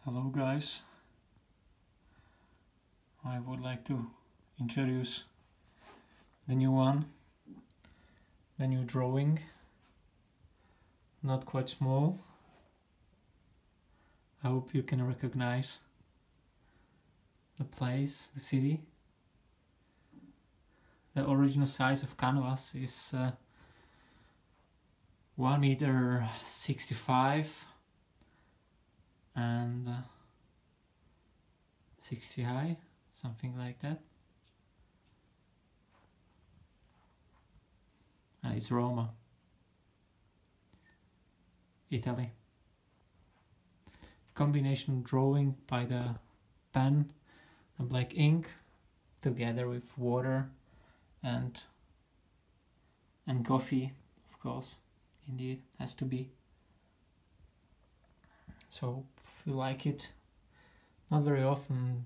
Hello guys, I would like to introduce the new drawing, not quite small. I hope you can recognize the place, the city. The original size of canvas is 1.65 meters and 60 high, something like that. And it's Roma, Italy. Combination drawing by the pen and black ink together with water and coffee, of course, indeed, has to be. So if you like it, not very often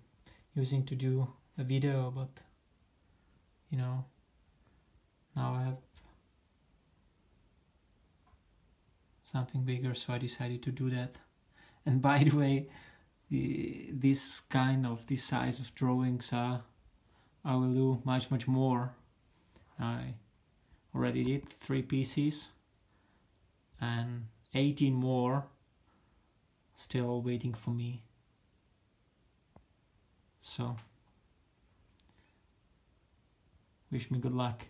using to do a video, but you know, now I have something bigger, so I decided to do that. And by the way, this size of drawings I will do much more. I already did 3 pieces and 18 more still waiting for me. So wish me good luck.